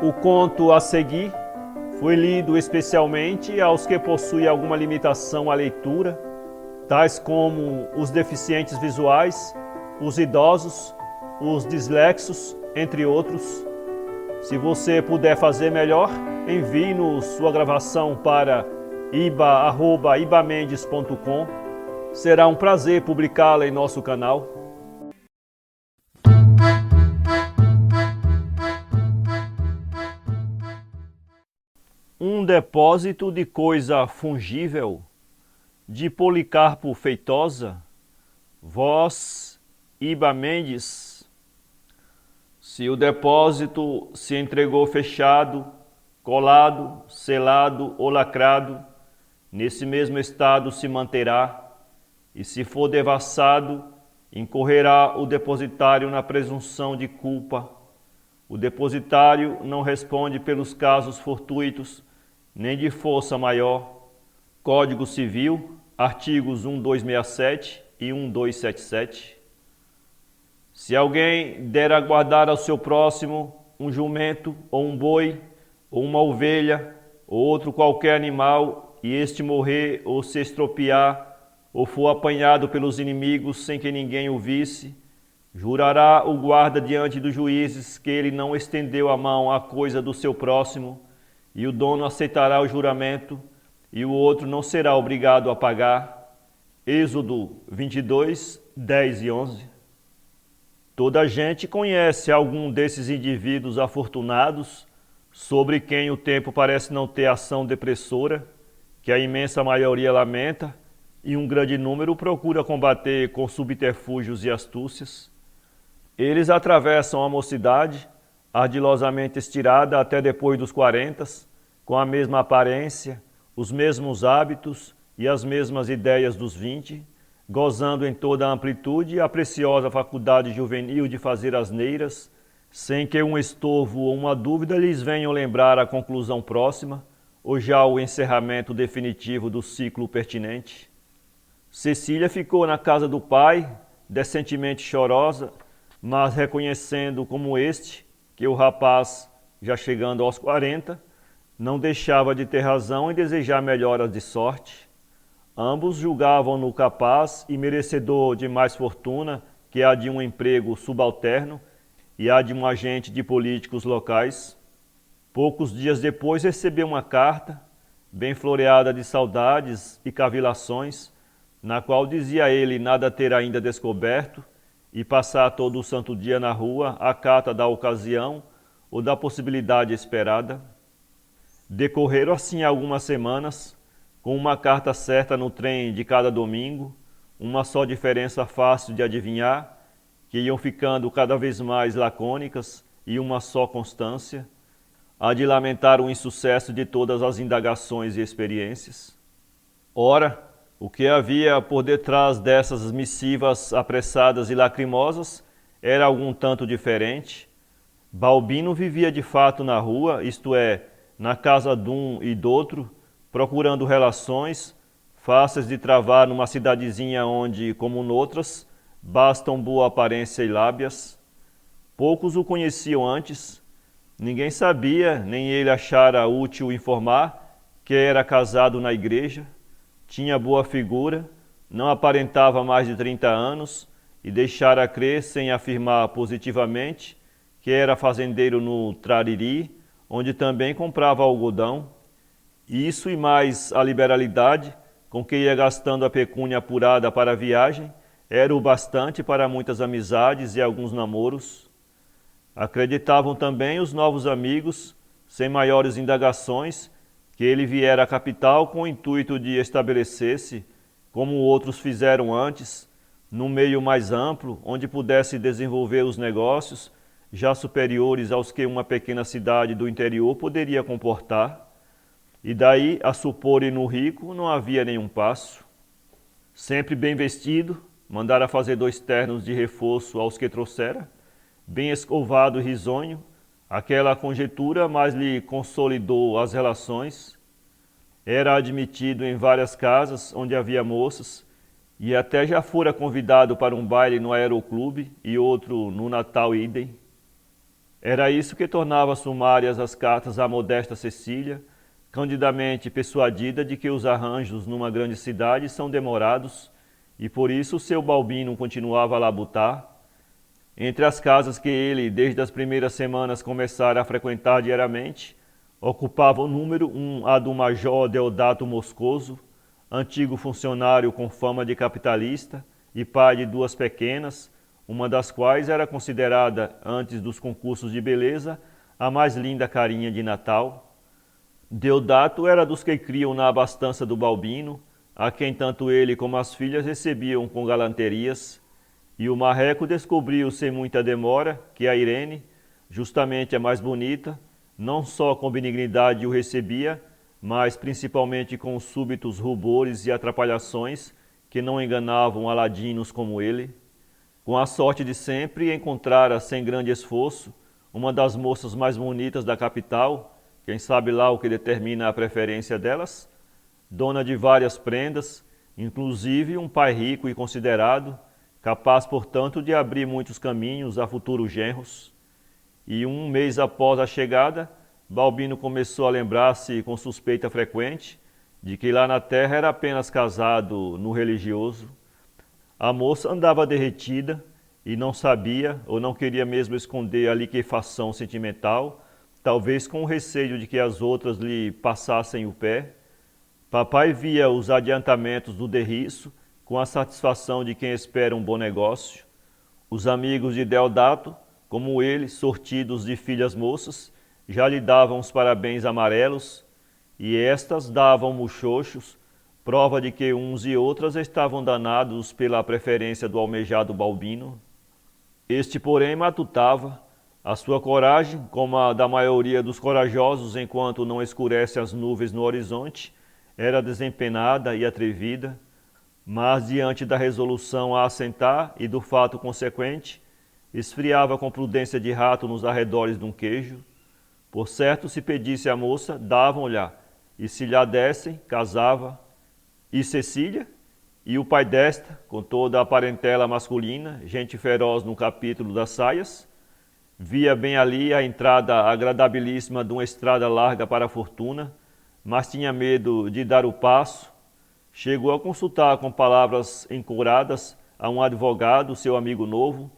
O conto a seguir foi lido especialmente aos que possuem alguma limitação à leitura, tais como os deficientes visuais, os idosos, os dislexos, entre outros. Se você puder fazer melhor, envie-nos sua gravação para iba@ibamendes.com. Será um prazer publicá-la em nosso canal. Um depósito de coisa fungível, de Policarpo Feitosa, voz Iba Mendes. Se o depósito se entregou fechado, colado, selado ou lacrado, nesse mesmo estado se manterá, e se for devassado, incorrerá o depositário na presunção de culpa. O depositário não responde pelos casos fortuitos, nem de força maior. Código Civil, artigos 1267 e 1277. Se alguém der a guardar ao seu próximo um jumento ou um boi, ou uma ovelha, ou outro qualquer animal, e este morrer ou se estropiar, ou for apanhado pelos inimigos sem que ninguém o visse, jurará o guarda diante dos juízes que ele não estendeu a mão à coisa do seu próximo, e o dono aceitará o juramento, e o outro não será obrigado a pagar. Êxodo 22, 10 e 11. Toda a gente conhece algum desses indivíduos afortunados, sobre quem o tempo parece não ter ação depressora, que a imensa maioria lamenta, e um grande número procura combater com subterfúgios e astúcias. Eles atravessam a mocidade, ardilosamente estirada até depois dos 40, com a mesma aparência, os mesmos hábitos e as mesmas ideias dos 20, gozando em toda a amplitude a preciosa faculdade juvenil de fazer asneiras, sem que um estorvo ou uma dúvida lhes venham lembrar a conclusão próxima, ou já o encerramento definitivo do ciclo pertinente. Cecília ficou na casa do pai, decentemente chorosa, mas reconhecendo como este, que o rapaz, já chegando aos 40, não deixava de ter razão em desejar melhoras de sorte. Ambos julgavam-no capaz e merecedor de mais fortuna que a de um emprego subalterno e a de um agente de políticos locais. Poucos dias depois recebeu uma carta, bem floreada de saudades e cavilações, na qual dizia ele nada ter ainda descoberto e passar todo o santo dia na rua à cata da ocasião ou da possibilidade esperada. Decorreram assim algumas semanas, com uma carta certa no trem de cada domingo, uma só diferença fácil de adivinhar, que iam ficando cada vez mais lacônicas, e uma só constância, a de lamentar o insucesso de todas as indagações e experiências. Ora, o que havia por detrás dessas missivas apressadas e lacrimosas era algum tanto diferente. Balbino vivia de fato na rua, isto é, na casa de um e do outro, procurando relações, fáceis de travar numa cidadezinha onde, como noutras, bastam boa aparência e lábias. Poucos o conheciam antes. Ninguém sabia, nem ele achara útil informar, que era casado na igreja, tinha boa figura, não aparentava mais de 30 anos e deixara crer, sem afirmar positivamente, que era fazendeiro no Trariri, onde também comprava algodão. Isso e mais a liberalidade com que ia gastando a pecúnia apurada para a viagem era o bastante para muitas amizades e alguns namoros. Acreditavam também os novos amigos, sem maiores indagações, que ele viera à capital com o intuito de estabelecer-se, como outros fizeram antes, num meio mais amplo, onde pudesse desenvolver os negócios, já superiores aos que uma pequena cidade do interior poderia comportar, e daí a supor-lhe no rico não havia nenhum passo. Sempre bem vestido, mandara fazer 2 ternos de reforço aos que trouxera, bem escovado e risonho, aquela conjectura mais lhe consolidou as relações. Era admitido em várias casas onde havia moças, e até já fora convidado para um baile no Aeroclube e outro no Natal idem. Era isso que tornava sumárias as cartas à modesta Cecília, candidamente persuadida de que os arranjos numa grande cidade são demorados e por isso seu Balbino continuava a labutar. Entre as casas que ele, desde as primeiras semanas, começara a frequentar diariamente, ocupava o número 1 a do Major Deodato Moscoso, antigo funcionário com fama de capitalista e pai de duas pequenas, uma das quais era considerada, antes dos concursos de beleza, a mais linda carinha de Natal. Deodato era dos que criam na abastança do Balbino, a quem tanto ele como as filhas recebiam com galanterias, e o marreco descobriu sem muita demora que a Irene, justamente a mais bonita, não só com benignidade o recebia, mas principalmente com súbitos rubores e atrapalhações que não enganavam aladinos como ele. Com a sorte de sempre, encontrara sem grande esforço uma das moças mais bonitas da capital, quem sabe lá o que determina a preferência delas, dona de várias prendas, inclusive um pai rico e considerado, capaz, portanto, de abrir muitos caminhos a futuros genros. E um mês após a chegada, Balbino começou a lembrar-se com suspeita frequente de que lá na terra era apenas casado no religioso. A moça andava derretida e não sabia ou não queria mesmo esconder a liquefação sentimental, talvez com o receio de que as outras lhe passassem o pé. Papai via os adiantamentos do derriço com a satisfação de quem espera um bom negócio. Os amigos de Deodato, como ele, sortidos de filhas moças, já lhe davam os parabéns amarelos, e estas davam muxoxos, prova de que uns e outras estavam danados pela preferência do almejado Balbino. Este, porém, matutava. A sua coragem, como a da maioria dos corajosos enquanto não escurece as nuvens no horizonte, era desempenada e atrevida, mas diante da resolução a assentar e do fato consequente, esfriava com prudência de rato nos arredores de um queijo. Por certo, se pedisse à moça, davam-lhe, e se lhe a dessem, casava. E Cecília, e o pai desta, com toda a parentela masculina, gente feroz no capítulo das saias, via bem ali a entrada agradabilíssima de uma estrada larga para a fortuna, mas tinha medo de dar o passo. Chegou a consultar com palavras encoradas a um advogado, seu amigo novo,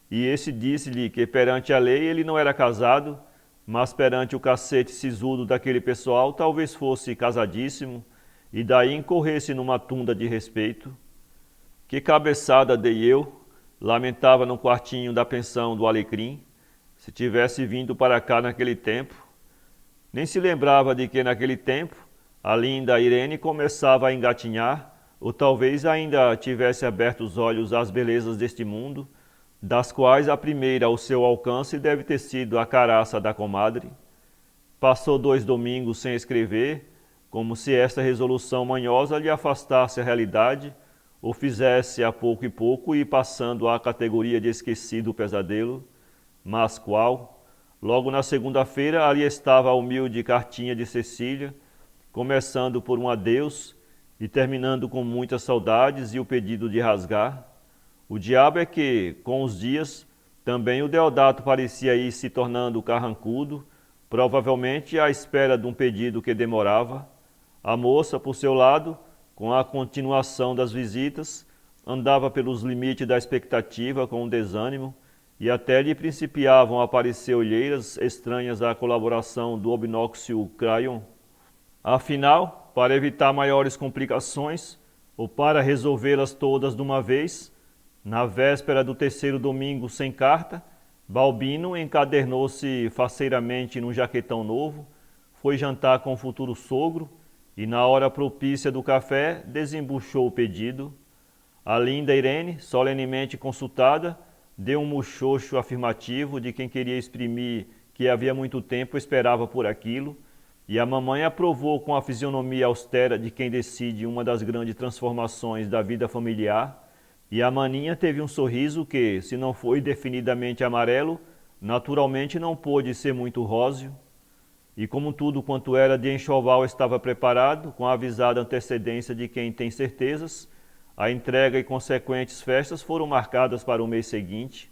e esse disse-lhe que perante a lei ele não era casado, mas perante o cacete sisudo daquele pessoal talvez fosse casadíssimo, e daí incorresse numa tunda de respeito. Que cabeçada dei eu, lamentava no quartinho da pensão do Alecrim, se tivesse vindo para cá naquele tempo. Nem se lembrava de que naquele tempo a linda Irene começava a engatinhar, ou talvez ainda tivesse aberto os olhos às belezas deste mundo, das quais a primeira ao seu alcance deve ter sido a caraça da comadre. Passou 2 domingos sem escrever, como se esta resolução manhosa lhe afastasse a realidade, ou fizesse a pouco e pouco ir passando à categoria de esquecido pesadelo. Mas qual? Logo na segunda-feira ali estava a humilde cartinha de Cecília, começando por um adeus e terminando com muitas saudades e o pedido de rasgar. O diabo é que, com os dias, também o Deodato parecia ir se tornando carrancudo, provavelmente à espera de um pedido que demorava. A moça, por seu lado, com a continuação das visitas, andava pelos limites da expectativa com um desânimo, e até lhe principiavam a aparecer olheiras estranhas à colaboração do obnóxio crayon. Afinal, para evitar maiores complicações, ou para resolvê-las todas de uma vez, na véspera do 3º domingo sem carta, Balbino encadernou-se faceiramente num jaquetão novo, foi jantar com o futuro sogro e, na hora propícia do café, desembuchou o pedido. A linda Irene, solenemente consultada, deu um muxoxo afirmativo de quem queria exprimir que havia muito tempo esperava por aquilo, e a mamãe aprovou com a fisionomia austera de quem decide uma das grandes transformações da vida familiar, e a maninha teve um sorriso que, se não foi definidamente amarelo, naturalmente não pôde ser muito róseo. E como tudo quanto era de enxoval estava preparado, com a avisada antecedência de quem tem certezas, a entrega e consequentes festas foram marcadas para o mês seguinte.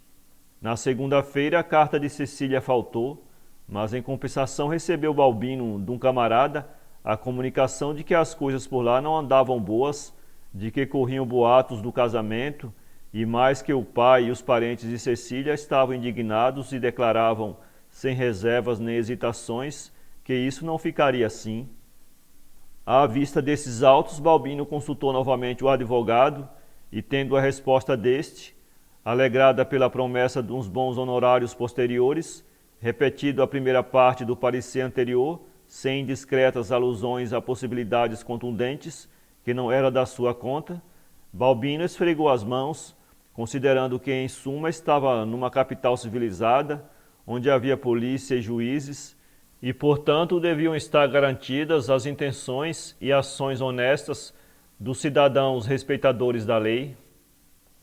Na segunda-feira, a carta de Cecília faltou, mas em compensação recebeu Balbino de um camarada a comunicação de que as coisas por lá não andavam boas, de que corriam boatos do casamento, e mais que o pai e os parentes de Cecília estavam indignados e declaravam, sem reservas nem hesitações, que isso não ficaria assim. À vista desses autos, Balbino consultou novamente o advogado e, tendo a resposta deste, alegrada pela promessa de uns bons honorários posteriores, repetido a primeira parte do parecer anterior, sem indiscretas alusões a possibilidades contundentes, que não era da sua conta, Balbino esfregou as mãos, considerando que em suma estava numa capital civilizada, onde havia polícia e juízes, e portanto deviam estar garantidas as intenções e ações honestas dos cidadãos respeitadores da lei.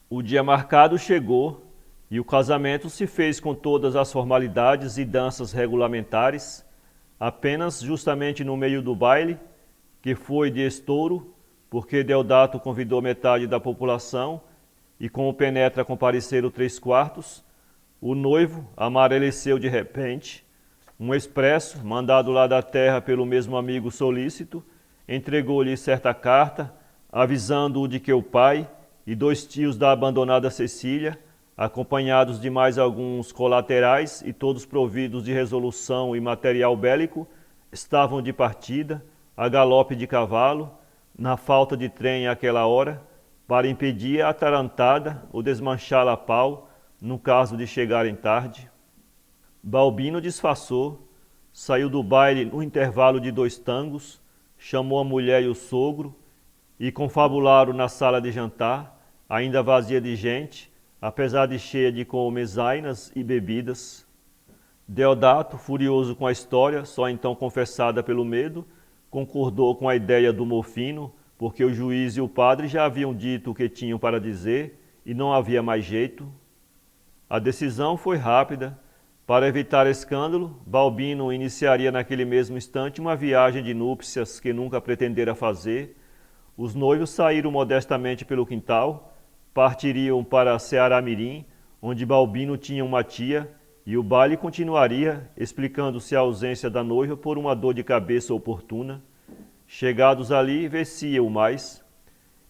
O dia marcado chegou e o casamento se fez com todas as formalidades e danças regulamentares, apenas justamente no meio do baile, que foi de estouro, porque Deodato convidou metade da população e como penetra compareceram 3/4, o noivo amareleceu de repente. Um expresso, mandado lá da terra pelo mesmo amigo solícito, entregou-lhe certa carta, avisando-o de que o pai e 2 tios da abandonada Cecília, acompanhados de mais alguns colaterais e todos providos de resolução e material bélico, estavam de partida, a galope de cavalo, na falta de trem àquela hora, para impedir a atarantada ou desmanchá-la a pau, no caso de chegarem tarde. Balbino disfarçou, saiu do baile no intervalo de 2 tangos, chamou a mulher e o sogro e confabularam na sala de jantar, ainda vazia de gente, apesar de cheia de comezainas e bebidas. Deodato, furioso com a história, só então confessada pelo medo, concordou com a ideia do morfino, porque o juiz e o padre já haviam dito o que tinham para dizer e não havia mais jeito. A decisão foi rápida. Para evitar escândalo, Balbino iniciaria naquele mesmo instante uma viagem de núpcias que nunca pretendera fazer. Os noivos saíram modestamente pelo quintal, partiriam para Ceará-Mirim, onde Balbino tinha uma tia, e o baile continuaria, explicando-se a ausência da noiva por uma dor de cabeça oportuna. Chegados ali, vê-se-o mais.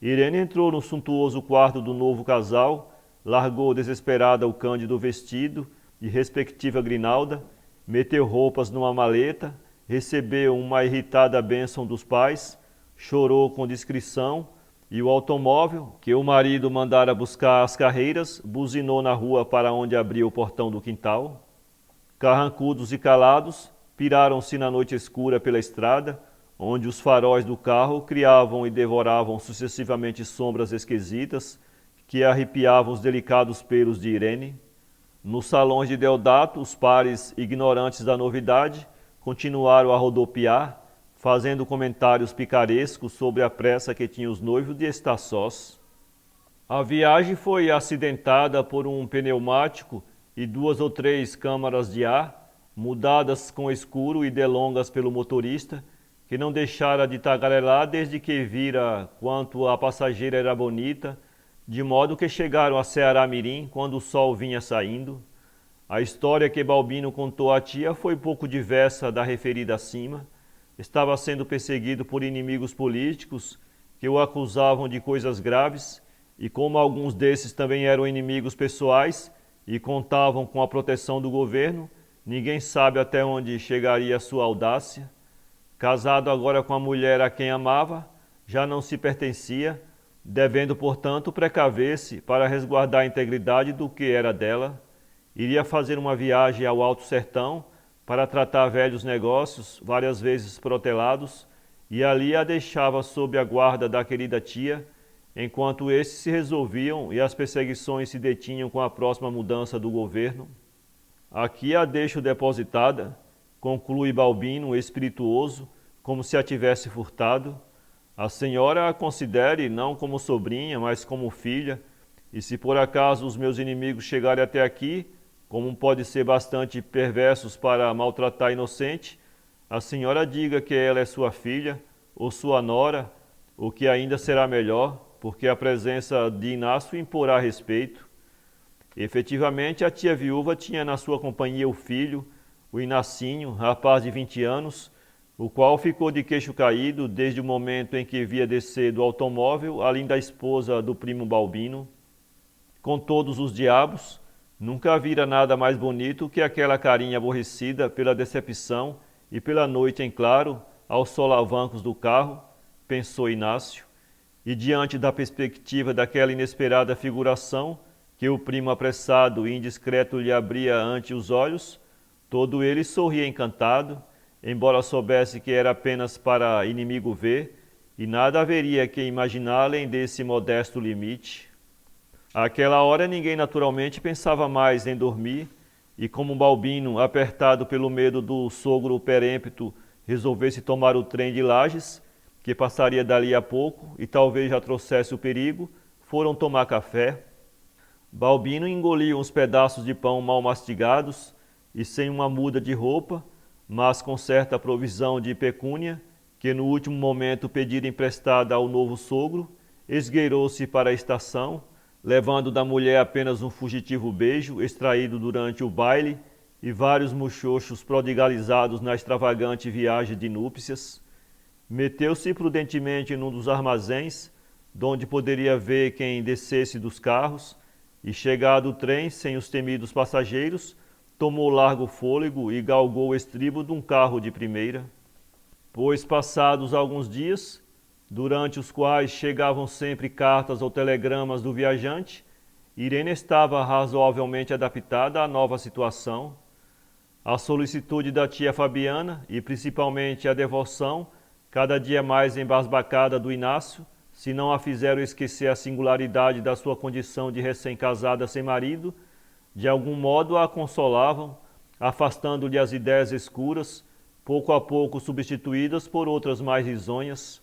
Irene entrou no suntuoso quarto do novo casal, largou desesperada o cândido vestido e respectiva grinalda, meteu roupas numa maleta, recebeu uma irritada bênção dos pais, chorou com discrição e o automóvel, que o marido mandara buscar às carreiras, buzinou na rua para onde abria o portão do quintal. Carrancudos e calados, piraram-se na noite escura pela estrada, onde os faróis do carro criavam e devoravam sucessivamente sombras esquisitas que arrepiavam os delicados pelos de Irene. Nos salões de Deodato, os pares, ignorantes da novidade, continuaram a rodopiar, fazendo comentários picarescos sobre a pressa que tinham os noivos de estar sós. A viagem foi acidentada por um pneumático e 2 ou 3 câmaras de ar, mudadas com escuro e delongas pelo motorista, que não deixara de tagarelar desde que vira quanto a passageira era bonita, de modo que chegaram a Ceará-Mirim quando o sol vinha saindo. A história que Balbino contou à tia foi pouco diversa da referida acima. Estava sendo perseguido por inimigos políticos que o acusavam de coisas graves, e como alguns desses também eram inimigos pessoais e contavam com a proteção do governo, ninguém sabe até onde chegaria a sua audácia. Casado agora com a mulher a quem amava, já não se pertencia, devendo, portanto, precaver-se para resguardar a integridade do que era dela. Iria fazer uma viagem ao Alto Sertão para tratar velhos negócios, várias vezes protelados, e ali a deixava sob a guarda da querida tia, enquanto esses se resolviam e as perseguições se detinham com a próxima mudança do governo. Aqui a deixo depositada, conclui Balbino, espirituoso, como se a tivesse furtado. A senhora a considere não como sobrinha, mas como filha, e se por acaso os meus inimigos chegarem até aqui, como pode ser bastante perversos para maltratar inocente, a senhora diga que ela é sua filha, ou sua nora, o que ainda será melhor, porque a presença de Inácio imporá respeito. Efetivamente, a tia viúva tinha na sua companhia o filho, o Inacinho, rapaz de 20 anos, o qual ficou de queixo caído desde o momento em que via descer do automóvel a linda esposa do primo Balbino. Com todos os diabos, nunca vira nada mais bonito que aquela carinha aborrecida pela decepção e pela noite em claro, aos solavancos do carro, pensou Inácio, e diante da perspectiva daquela inesperada figuração que o primo apressado e indiscreto lhe abria ante os olhos, todo ele sorria encantado, embora soubesse que era apenas para inimigo ver, e nada haveria que imaginar além desse modesto limite. Àquela hora ninguém naturalmente pensava mais em dormir, e como Balbino, apertado pelo medo do sogro perêmpto, resolvesse tomar o trem de Lages, que passaria dali a pouco e talvez já trouxesse o perigo, foram tomar café. Balbino engoliu uns pedaços de pão mal mastigados e sem uma muda de roupa, mas com certa provisão de pecúnia, que no último momento pedira emprestada ao novo sogro, esgueirou-se para a estação, levando da mulher apenas um fugitivo beijo extraído durante o baile e vários muchochos prodigalizados na extravagante viagem de núpcias. Meteu-se prudentemente num dos armazéns, donde poderia ver quem descesse dos carros, e chegado o trem sem os temidos passageiros, tomou largo fôlego e galgou o estribo de um carro de primeira. Pois passados alguns dias, durante os quais chegavam sempre cartas ou telegramas do viajante, Irene estava razoavelmente adaptada à nova situação. A solicitude da tia Fabiana e principalmente a devoção, cada dia mais embasbacada do Inácio, se não a fizeram esquecer a singularidade da sua condição de recém-casada sem marido, de algum modo a consolavam, afastando-lhe as ideias escuras, pouco a pouco substituídas por outras mais risonhas.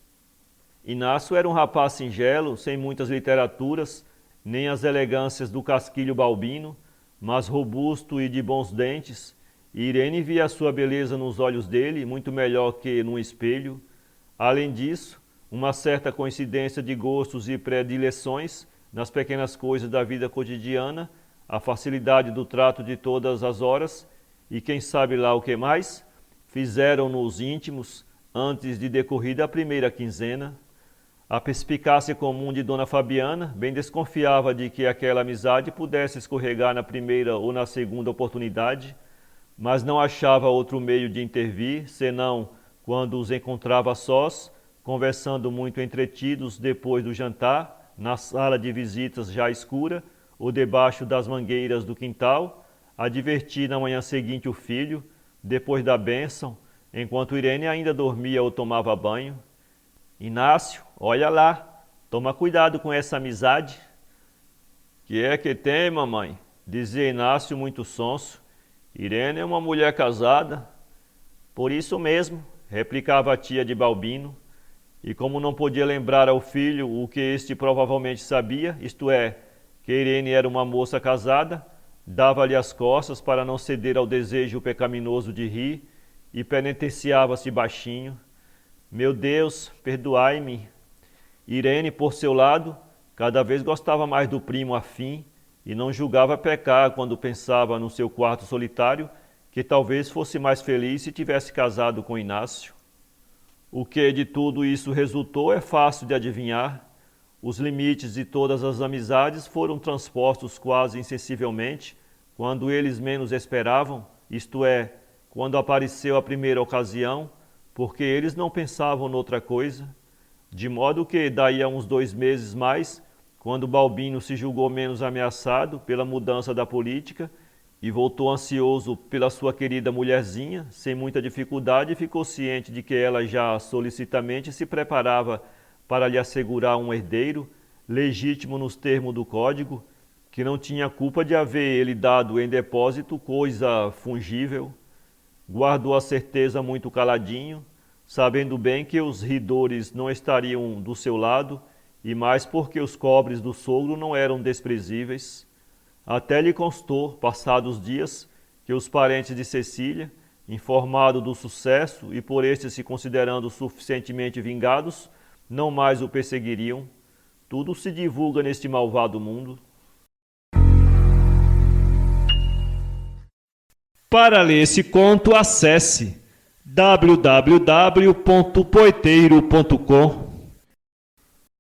Inácio era um rapaz singelo, sem muitas literaturas, nem as elegâncias do casquilho balbino, mas robusto e de bons dentes, e Irene via a sua beleza nos olhos dele, muito melhor que num espelho. Além disso, uma certa coincidência de gostos e predileções nas pequenas coisas da vida cotidiana, a facilidade do trato de todas as horas e quem sabe lá o que mais, fizeram-nos íntimos antes de decorrida a primeira quinzena. A perspicácia comum de Dona Fabiana bem desconfiava de que aquela amizade pudesse escorregar na primeira ou na segunda oportunidade, mas não achava outro meio de intervir, senão quando os encontrava sós, conversando muito entretidos depois do jantar, na sala de visitas já escura, ou debaixo das mangueiras do quintal, a divertir na manhã seguinte o filho, depois da bênção, enquanto Irene ainda dormia ou tomava banho. Inácio, olha lá, toma cuidado com essa amizade. Que é que tem, mamãe? Dizia Inácio muito sonso. Irene é uma mulher casada. Por isso mesmo, replicava a tia de Balbino, e como não podia lembrar ao filho o que este provavelmente sabia, isto é, que Irene era uma moça casada, dava-lhe as costas para não ceder ao desejo pecaminoso de rir e penitenciava-se baixinho. Meu Deus, perdoai-me. Irene, por seu lado, cada vez gostava mais do primo afim e não julgava pecar quando pensava no seu quarto solitário, que talvez fosse mais feliz se tivesse casado com Inácio. O que de tudo isso resultou é fácil de adivinhar. Os limites de todas as amizades foram transpostos quase insensivelmente, quando eles menos esperavam, isto é, quando apareceu a primeira ocasião, porque eles não pensavam noutra coisa, de modo que daí a uns 2 meses mais, quando Balbino se julgou menos ameaçado pela mudança da política e voltou ansioso pela sua querida mulherzinha, sem muita dificuldade ficou ciente de que ela já solicitamente se preparava para lhe assegurar um herdeiro, legítimo nos termos do código, que não tinha culpa de haver ele dado em depósito coisa fungível. Guardou a certeza muito caladinho, sabendo bem que os ridores não estariam do seu lado, e mais porque os cobres do sogro não eram desprezíveis. Até lhe constou, passados dias, que os parentes de Cecília, informado do sucesso e por este se considerando suficientemente vingados, não mais o perseguiriam. Tudo se divulga neste malvado mundo. Para ler esse conto, acesse www.poeteiro.com.